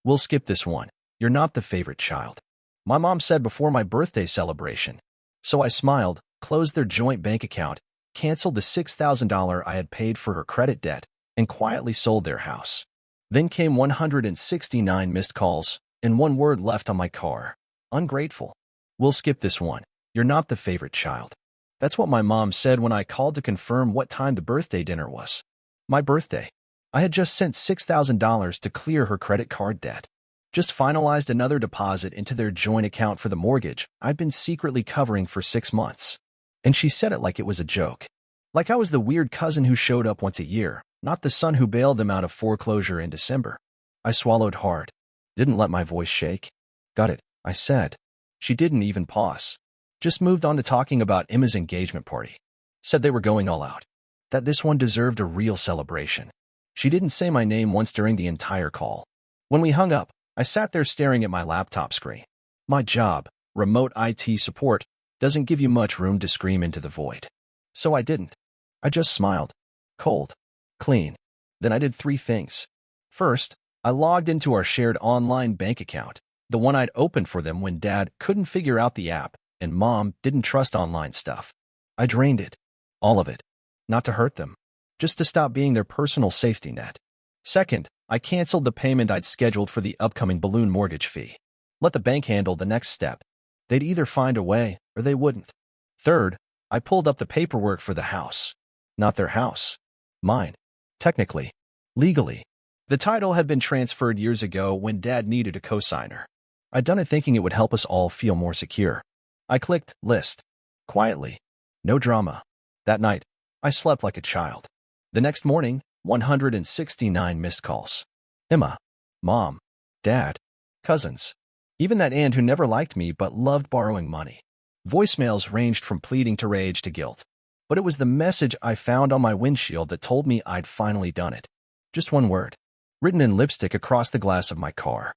We'll skip this one. You're not the favorite child. My mom said before my birthday celebration. So I smiled, closed their joint bank account, canceled the $6,000 I had paid for her credit debt, and quietly sold their house. Then came 169 missed calls, and one word left on my car. Ungrateful. We'll skip this one. You're not the favorite child. That's what my mom said when I called to confirm what time the birthday dinner was. My birthday. I had just sent $6,000 to clear her credit card debt. Just finalized another deposit into their joint account for the mortgage I'd been secretly covering for 6 months. And she said it like it was a joke. Like I was the weird cousin who showed up once a year, not the son who bailed them out of foreclosure in December. I swallowed hard. Didn't let my voice shake. Got it, I said. She didn't even pause. Just moved on to talking about Emma's engagement party. Said they were going all out. That this one deserved a real celebration. She didn't say my name once during the entire call. When we hung up, I sat there staring at my laptop screen. My job, remote IT support, doesn't give you much room to scream into the void. So I didn't. I just smiled. Cold. Clean. Then I did 3 things. First, I logged into our shared online bank account, the one I'd opened for them when Dad couldn't figure out the app and Mom didn't trust online stuff. I drained it. All of it. Not to hurt them. Just to stop being their personal safety net. Second, I canceled the payment I'd scheduled for the upcoming balloon mortgage fee. Let the bank handle the next step. They'd either find a way or they wouldn't. Third, I pulled up the paperwork for the house. Not their house. Mine. Technically. Legally. The title had been transferred years ago when Dad needed a cosigner. I'd done it thinking it would help us all feel more secure. I clicked List. Quietly. No drama. That night, I slept like a child. The next morning, 169 missed calls. Emma. Mom. Dad. Cousins. Even that aunt who never liked me but loved borrowing money. Voicemails ranged from pleading to rage to guilt. But it was the message I found on my windshield that told me I'd finally done it. Just one word. Written in lipstick across the glass of my car.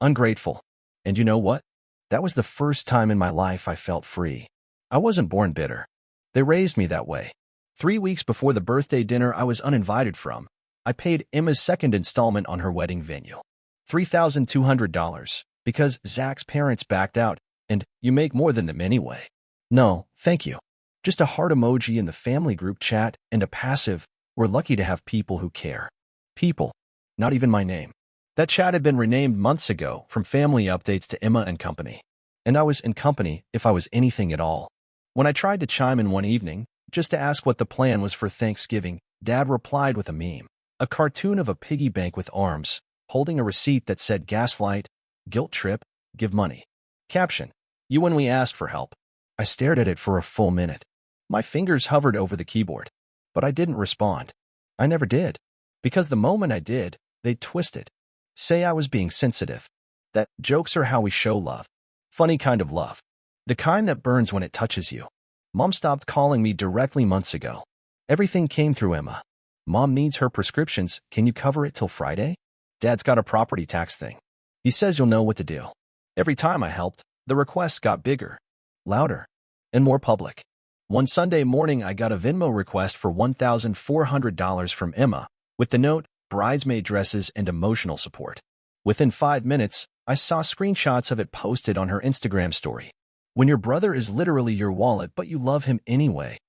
Ungrateful. And you know what? That was the first time in my life I felt free. I wasn't born bitter. They raised me that way. 3 weeks before the birthday dinner I was uninvited from, I paid Emma's second installment on her wedding venue. $3,200, because Zach's parents backed out, and you make more than them anyway. No, thank you. Just a heart emoji in the family group chat and a passive, we're lucky to have people who care. People. Not even my name. That chat had been renamed months ago from Family Updates to Emma and Company. And I was in company if I was anything at all. When I tried to chime in one evening, just to ask what the plan was for Thanksgiving, Dad replied with a meme. A cartoon of a piggy bank with arms, holding a receipt that said gaslight, guilt trip, give money. Caption. You when we asked for help. I stared at it for a full minute. My fingers hovered over the keyboard. But I didn't respond. I never did. Because the moment I did, they'd twist it. Say I was being sensitive. That jokes are how we show love. Funny kind of love. The kind that burns when it touches you. Mom stopped calling me directly months ago. Everything came through Emma. Mom needs her prescriptions. Can you cover it till Friday? Dad's got a property tax thing. He says you'll know what to do. Every time I helped, the requests got bigger, louder, and more public. One Sunday morning, I got a Venmo request for $1,400 from Emma, with the note, bridesmaid dresses and emotional support. Within 5 minutes, I saw screenshots of it posted on her Instagram story. When your brother is literally your wallet, but you love him anyway.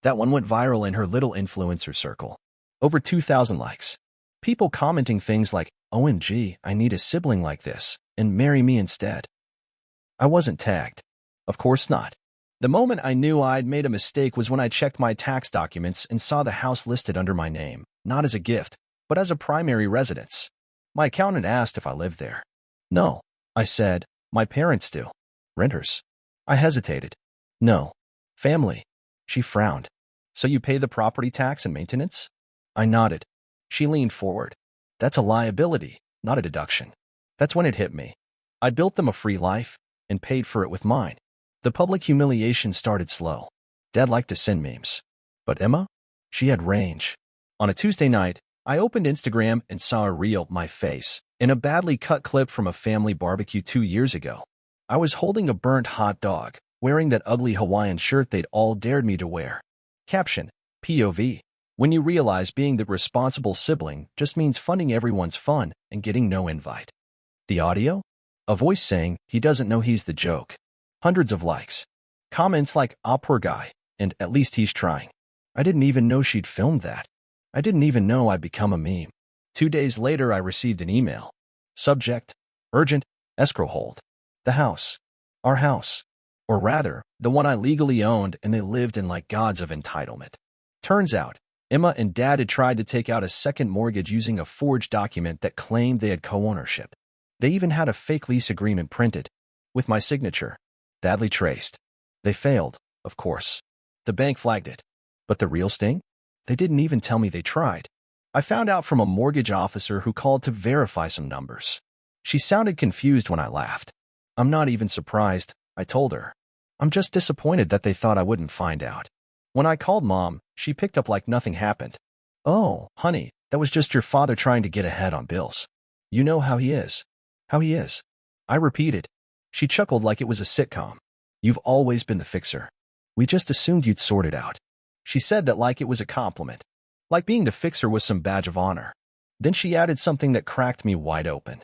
That one went viral in her little influencer circle. Over 2,000 likes. People commenting things like, OMG, I need a sibling like this, and marry me instead. I wasn't tagged. Of course not. The moment I knew I'd made a mistake was when I checked my tax documents and saw the house listed under my name, not as a gift, but as a primary residence. My accountant asked if I lived there. No, I said, my parents do. Renters. I hesitated. No. Family. She frowned. So you pay the property tax and maintenance? I nodded. She leaned forward. That's a liability, not a deduction. That's when it hit me. I built them a free life and paid for it with mine. The public humiliation started slow. Dad liked to send memes. But Emma? She had range. On a Tuesday night, I opened Instagram and saw a reel, my face, in a badly cut clip from a family barbecue 2 years ago. I was holding a burnt hot dog, wearing that ugly Hawaiian shirt they'd all dared me to wear. Caption. POV. When you realize being the responsible sibling just means funding everyone's fun and getting no invite. The audio? A voice saying he doesn't know he's the joke. Hundreds of likes. Comments like, "Ah, poor guy," and "at least he's trying." I didn't even know she'd filmed that. I didn't even know I'd become a meme. 2 days later, I received an email. Subject: urgent, escrow hold. The house. Our house. Or rather, the one I legally owned and they lived in like gods of entitlement. Turns out, Emma and Dad had tried to take out a second mortgage using a forged document that claimed they had co-ownership. They even had a fake lease agreement printed, with my signature, badly traced. They failed, of course. The bank flagged it. But the real sting? They didn't even tell me they tried. I found out from a mortgage officer who called to verify some numbers. She sounded confused when I laughed. "I'm not even surprised," I told her. "I'm just disappointed that they thought I wouldn't find out." When I called Mom, she picked up like nothing happened. "Oh, honey, that was just your father trying to get ahead on bills. You know how he is." "How he is?" I repeated. She chuckled like it was a sitcom. "You've always been the fixer. We just assumed you'd sort it out." She said that like it was a compliment. Like being the fixer was some badge of honor. Then she added something that cracked me wide open.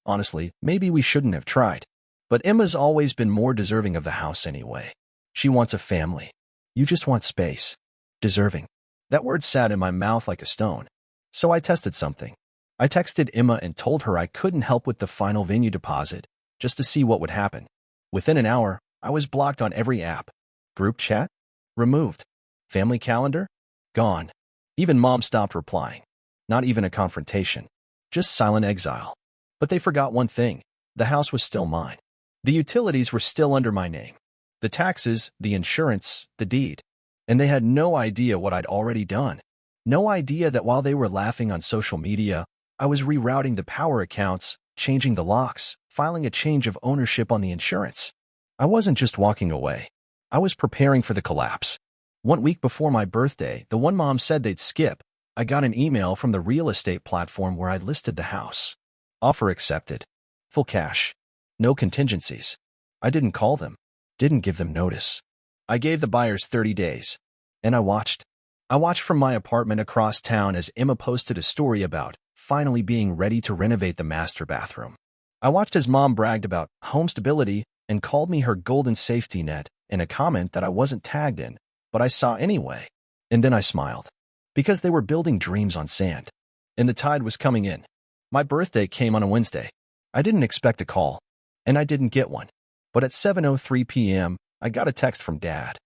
"Honestly, maybe we shouldn't have tried. But Emma's always been more deserving of the house anyway. She wants a family. You just want space." Deserving. That word sat in my mouth like a stone. So I tested something. I texted Emma and told her I couldn't help with the final venue deposit, just to see what would happen. Within an hour, I was blocked on every app. Group chat? Removed. Family calendar? Gone. Even Mom stopped replying. Not even a confrontation. Just silent exile. But they forgot one thing. The house was still mine. The utilities were still under my name. The taxes, the insurance, the deed. And they had no idea what I'd already done. No idea that while they were laughing on social media, I was rerouting the power accounts, changing the locks, filing a change of ownership on the insurance. I wasn't just walking away. I was preparing for the collapse. 1 week before my birthday, the one Mom said they'd skip, I got an email from the real estate platform where I'd listed the house. Offer accepted. Full cash. No contingencies. I didn't call them. Didn't give them notice. I gave the buyers 30 days. And I watched. I watched from my apartment across town as Emma posted a story about finally being ready to renovate the master bathroom. I watched as Mom bragged about home stability and called me her golden safety net in a comment that I wasn't tagged in, but I saw anyway. And then I smiled. Because they were building dreams on sand. And the tide was coming in. My birthday came on a Wednesday. I didn't expect a call. And I didn't get one. But at 7:03 p.m., I got a text from Dad.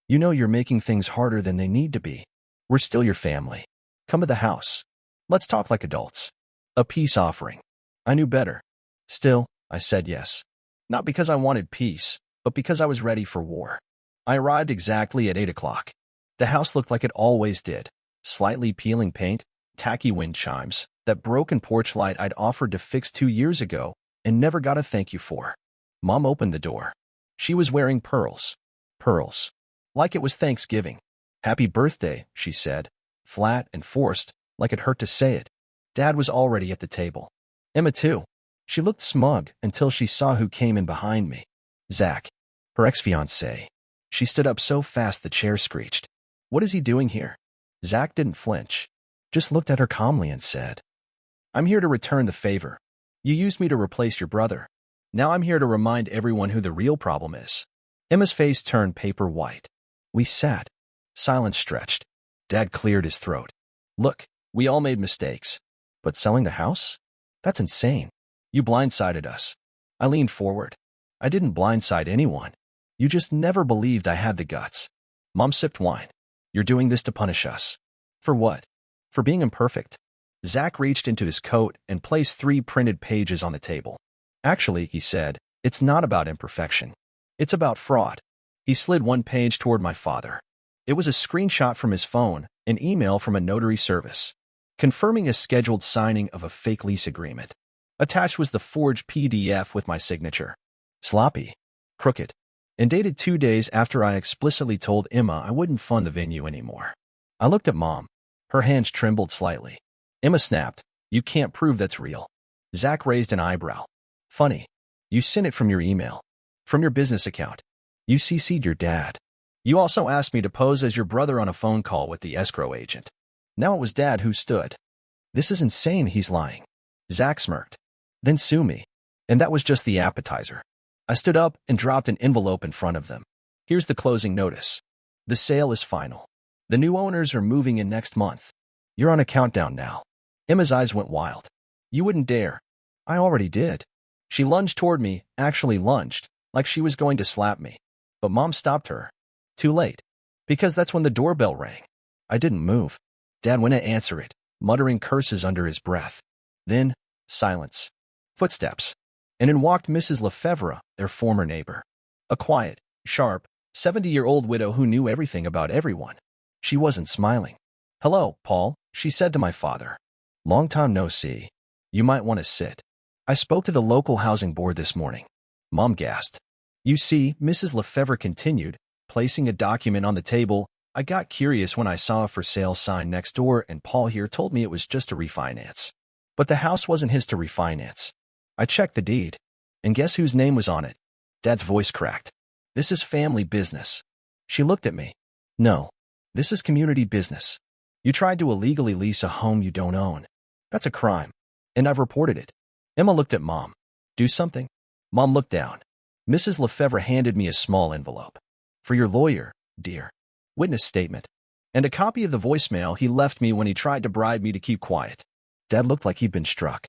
"You know you're making things harder than they need to be. We're still your family. Come to the house. Let's talk like adults." A peace offering. I knew better. Still, I said yes. Not because I wanted peace, but because I was ready for war. I arrived exactly at 8 o'clock. The house looked like it always did. Slightly peeling paint, tacky wind chimes, that broken porch light I'd offered to fix 2 years ago and never got a thank you for. Mom opened the door. She was wearing pearls. Pearls. Like it was Thanksgiving. "Happy birthday," she said, flat and forced, like it hurt to say it. Dad was already at the table. Emma too. She looked smug until she saw who came in behind me. Zach, her ex-fiancé. She stood up so fast the chair screeched. "What is he doing here?" Zach didn't flinch. Just looked at her calmly and said, "I'm here to return the favor. You used me to replace your brother. Now I'm here to remind everyone who the real problem is." Emma's face turned paper white. We sat. Silence stretched. Dad cleared his throat. "Look, we all made mistakes. But selling the house? That's insane. You blindsided us." I leaned forward. "I didn't blindside anyone. You just never believed I had the guts." Mom sipped wine. "You're doing this to punish us." "For what?" "For being imperfect." Zach reached into his coat and placed 3 printed pages on the table. "Actually," he said, "it's not about imperfection. It's about fraud." He slid one page toward my father. It was a screenshot from his phone, an email from a notary service, confirming a scheduled signing of a fake lease agreement. Attached was the forged PDF with my signature. Sloppy. Crooked. And dated 2 days after I explicitly told Emma I wouldn't fund the venue anymore. I looked at Mom. Her hands trembled slightly. Emma snapped, "You can't prove that's real." Zach raised an eyebrow. "Funny. You sent it from your email. From your business account. You CC'd your dad." You also asked me to pose as your brother on a phone call with the escrow agent. Now it was Dad who stood. This is insane, he's lying. Zach smirked. Then sue me. And that was just the appetizer. I stood up and dropped an envelope in front of them. Here's the closing notice. The sale is final. The new owners are moving in next month. You're on a countdown now. Emma's eyes went wild. You wouldn't dare. I already did. She lunged toward me, actually lunged, like she was going to slap me. But Mom stopped her. Too late. Because that's when the doorbell rang. I didn't move. Dad went to answer it, muttering curses under his breath. Then, silence. Footsteps. And in walked Mrs. Lefevre, their former neighbor. A quiet, sharp, 70-year-old widow who knew everything about everyone. She wasn't smiling. Hello, Paul, she said to my father. Long time no see. You might want to sit. I spoke to the local housing board this morning. Mom gasped. You see, Mrs. Lefevre continued, placing a document on the table. I got curious when I saw a for sale sign next door and Paul here told me it was just a refinance. But the house wasn't his to refinance. I checked the deed. And guess whose name was on it? Dad's voice cracked. This is family business. She looked at me. No. This is community business. You tried to illegally lease a home you don't own. That's a crime. And I've reported it. Emma looked at Mom. Do something? Mom looked down. Mrs. Lefevre handed me a small envelope. For your lawyer, dear. Witness statement. And a copy of the voicemail he left me when he tried to bribe me to keep quiet. Dad looked like he'd been struck.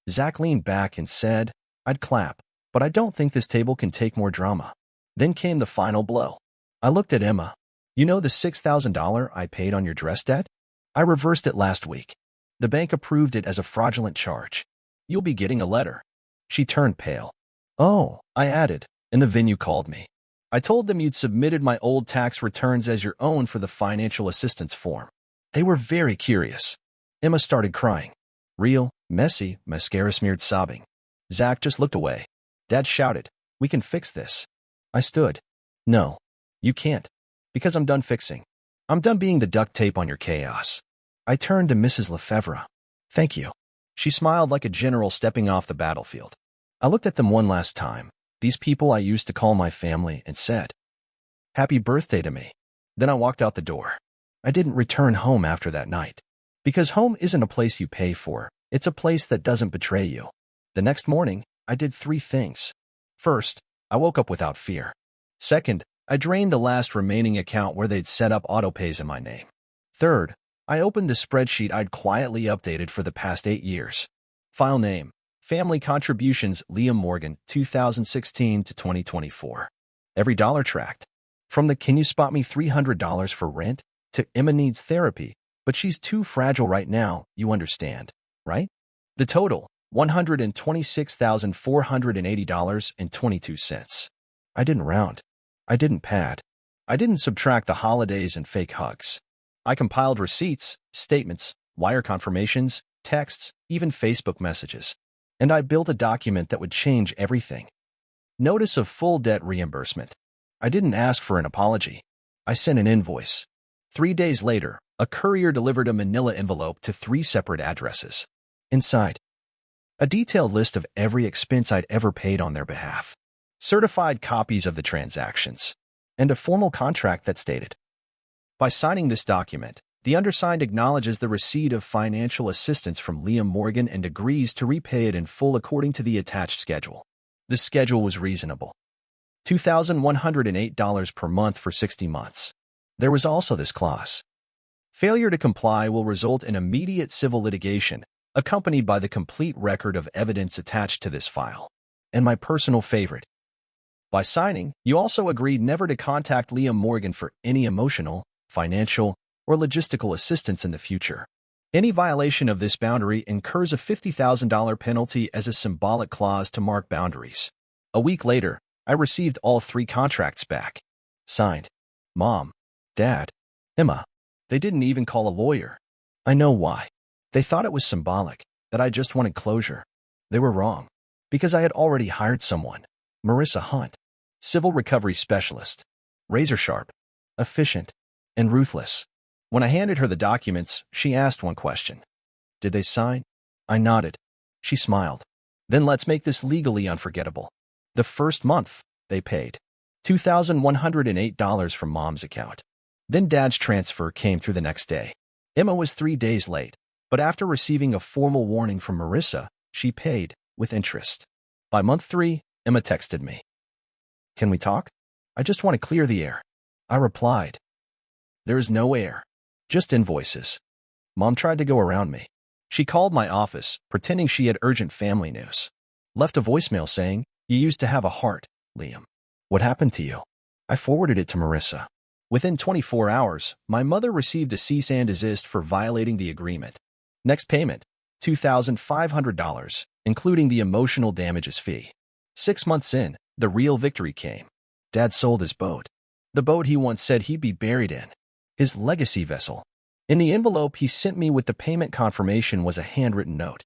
Zach leaned back and said, I'd clap, but I don't think this table can take more drama. Then came the final blow. I looked at Emma. You know the $6,000 I paid on your dress debt? I reversed it last week. The bank approved it as a fraudulent charge. You'll be getting a letter. She turned pale. Oh, I added, and the venue called me. I told them you'd submitted my old tax returns as your own for the financial assistance form. They were very curious. Emma started crying. Real, messy, mascara-smeared sobbing. Zach just looked away. Dad shouted, we can fix this. I stood. No, you can't. Because I'm done fixing. I'm done being the duct tape on your chaos. I turned to Mrs. Lefevre. Thank you. She smiled like a general stepping off the battlefield. I looked at them one last time, these people I used to call my family, and said, Happy birthday to me. Then I walked out the door. I didn't return home after that night. Because home isn't a place you pay for, it's a place that doesn't betray you. The next morning, I did 3 things. First, I woke up without fear. Second, I drained the last remaining account where they'd set up autopays in my name. Third, I opened the spreadsheet I'd quietly updated for the past 8 years. File name, Family Contributions, Liam Morgan, 2016 to 2024. Every dollar tracked. From the can you spot me $300 for rent to Emma needs therapy, but she's too fragile right now, you understand, right? The total, $126,480.22. I didn't round. I didn't pad. I didn't subtract the holidays and fake hugs. I compiled receipts, statements, wire confirmations, texts, even Facebook messages. And I built a document that would change everything. Notice of full debt reimbursement. I didn't ask for an apology. I sent an invoice. 3 days later, a courier delivered a manila envelope to 3 separate addresses. Inside, a detailed list of every expense I'd ever paid on their behalf. Certified copies of the transactions. And a formal contract that stated, by signing this document, the undersigned acknowledges the receipt of financial assistance from Liam Morgan and agrees to repay it in full according to the attached schedule. The schedule was reasonable. $2,108 per month for 60 months. There was also this clause. Failure to comply will result in immediate civil litigation, accompanied by the complete record of evidence attached to this file. And my personal favorite. By signing, you also agreed never to contact Liam Morgan for any emotional, financial, or logistical assistance in the future. Any violation of this boundary incurs a $50,000 penalty as a symbolic clause to mark boundaries. A week later, I received all 3 contracts back. Signed. Mom, Dad, Emma. They didn't even call a lawyer. I know why. They thought it was symbolic, that I just wanted closure. They were wrong. Because I had already hired someone. Marissa Hunt. Civil recovery specialist. Razor sharp. Efficient. And ruthless. When I handed her the documents, she asked one question. Did they sign? I nodded. She smiled. Then let's make this legally unforgettable. The first month, they paid. $2,108 from Mom's account. Then Dad's transfer came through the next day. Emma was 3 days late, but after receiving a formal warning from Marissa, she paid with interest. By month 3, Emma texted me. "Can we talk? I just want to clear the air." I replied, "There is no air, just invoices." Mom tried to go around me. She called my office, pretending she had urgent family news. Left a voicemail saying, "You used to have a heart, Liam. What happened to you?" I forwarded it to Marissa. Within 24 hours, my mother received a cease and desist for violating the agreement. Next payment, $2,500, including the emotional damages fee. 6 months in, the real victory came. Dad sold his boat. The boat he once said he'd be buried in. His legacy vessel. In the envelope he sent me with the payment confirmation was a handwritten note.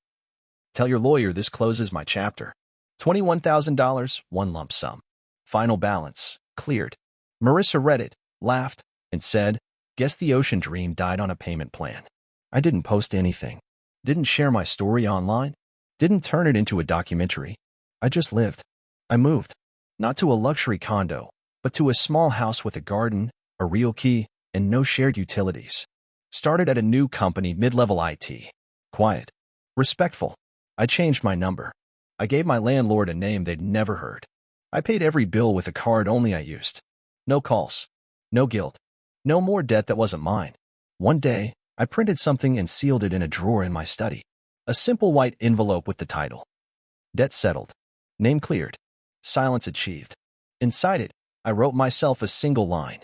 "Tell your lawyer this closes my chapter. $21,000, one lump sum. Final balance, cleared." Marissa read it, laughed, and said, "Guess the ocean dream died on a payment plan." I didn't post anything. Didn't share my story online. Didn't turn it into a documentary. I just lived. I moved. Not to a luxury condo, but to a small house with a garden, a real key, and no shared utilities. Started at a new company, mid-level IT. Quiet. Respectful. I changed my number. I gave my landlord a name they'd never heard. I paid every bill with a card only I used. No calls. No guilt. No more debt that wasn't mine. One day, I printed something and sealed it in a drawer in my study. A simple white envelope with the title. Debt settled. Name cleared. Silence achieved. Inside it, I wrote myself a single line.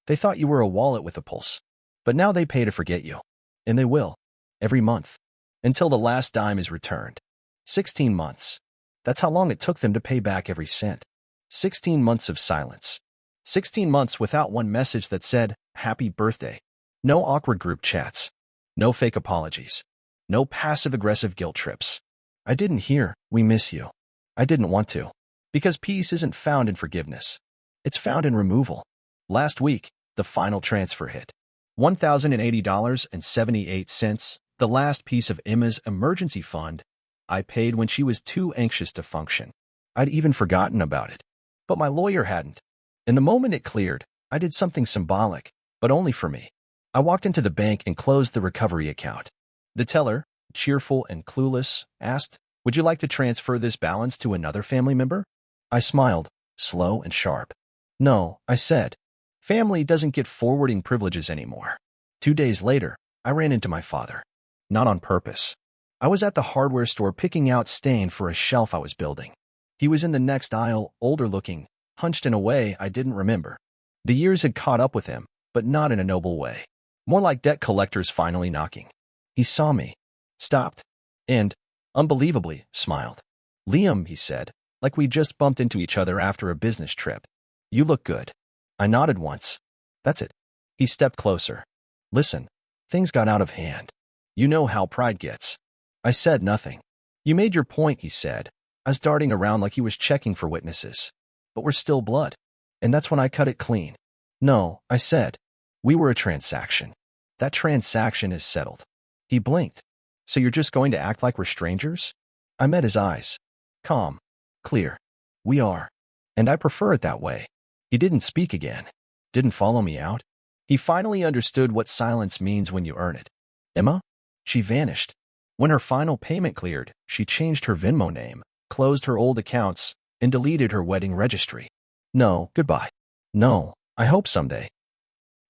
"They thought you were a wallet with a pulse. But now they pay to forget you. And they will. Every month. Until the last dime is returned." 16 months. That's how long it took them to pay back every cent. 16 months of silence. 16 months without one message that said, "Happy birthday." No awkward group chats. No fake apologies. No passive-aggressive guilt trips. I didn't hear, "We miss you." I didn't want to. Because peace isn't found in forgiveness. It's found in removal. Last week, the final transfer hit. $1,080.78, the last piece of Emma's emergency fund. I paid when she was too anxious to function. I'd even forgotten about it. But my lawyer hadn't. In the moment it cleared, I did something symbolic, but only for me. I walked into the bank and closed the recovery account. The teller, cheerful and clueless, asked, "Would you like to transfer this balance to another family member?" I smiled, slow and sharp. "No," I said. "Family doesn't get forwarding privileges anymore." 2 days later, I ran into my father. Not on purpose. I was at the hardware store picking out stain for a shelf I was building. He was in the next aisle, older looking, hunched in a way I didn't remember. The years had caught up with him, but not in a noble way. More like debt collectors finally knocking. He saw me, stopped, and, unbelievably, smiled. "Liam," he said, like we just bumped into each other after a business trip. "You look good." I nodded once. "That's it." He stepped closer. "Listen, things got out of hand. You know how pride gets." I said nothing. "You made your point," he said, as darting around like he was checking for witnesses. "But we're still blood." And that's when I cut it clean. "No," I said. "We were a transaction. That transaction is settled." He blinked. "So you're just going to act like we're strangers?" I met his eyes. Calm. Clear. "We are. And I prefer it that way." He didn't speak again. Didn't follow me out. He finally understood what silence means when you earn it. Emma? She vanished. When her final payment cleared, she changed her Venmo name, closed her old accounts, and deleted her wedding registry. No, goodbye. No, I hope someday.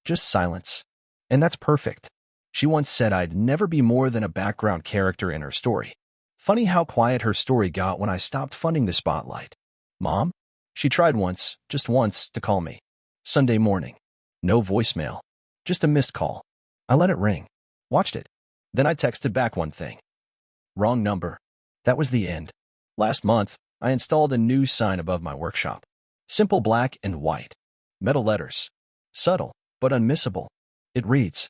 Just silence. And that's perfect. She once said I'd never be more than a background character in her story. Funny how quiet her story got when I stopped funding the spotlight. Mom? She tried once, just once, to call me. Sunday morning. No voicemail. Just a missed call. I let it ring. Watched it. Then I texted back one thing. Wrong number. That was the end. Last month, I installed a new sign above my workshop. Simple black and white. Metal letters. Subtle, but unmissable. It reads,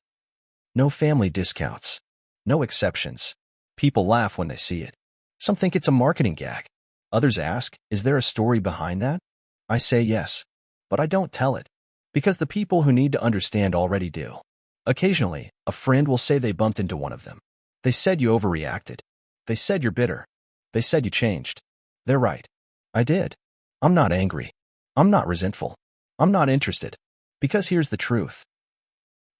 "No family discounts. No exceptions." People laugh when they see it. Some think it's a marketing gag. Others ask, is there a story behind that? I say yes, but I don't tell it, because the people who need to understand already do. Occasionally, a friend will say they bumped into one of them. They said you overreacted. They said you're bitter. They said you changed. They're right. I did. I'm not angry. I'm not resentful. I'm not interested. Because here's the truth.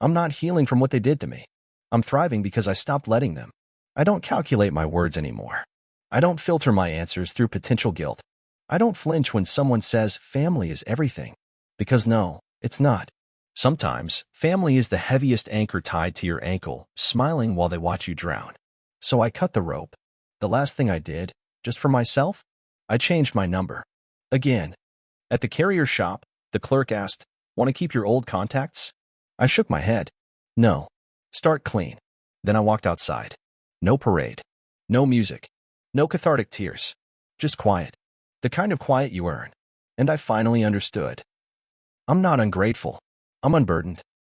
I'm not healing from what they did to me. I'm thriving because I stopped letting them. I don't calculate my words anymore. I don't filter my answers through potential guilt. I don't flinch when someone says family is everything. Because no, it's not. Sometimes, family is the heaviest anchor tied to your ankle, smiling while they watch you drown. So I cut the rope. The last thing I did, just for myself, I changed my number. Again. At the carrier shop, the clerk asked, "Want to keep your old contacts?" I shook my head. No. Start clean. Then I walked outside. No parade. No music. No cathartic tears. Just quiet. The kind of quiet you earn. And I finally understood. I'm not ungrateful. I'm unburdened.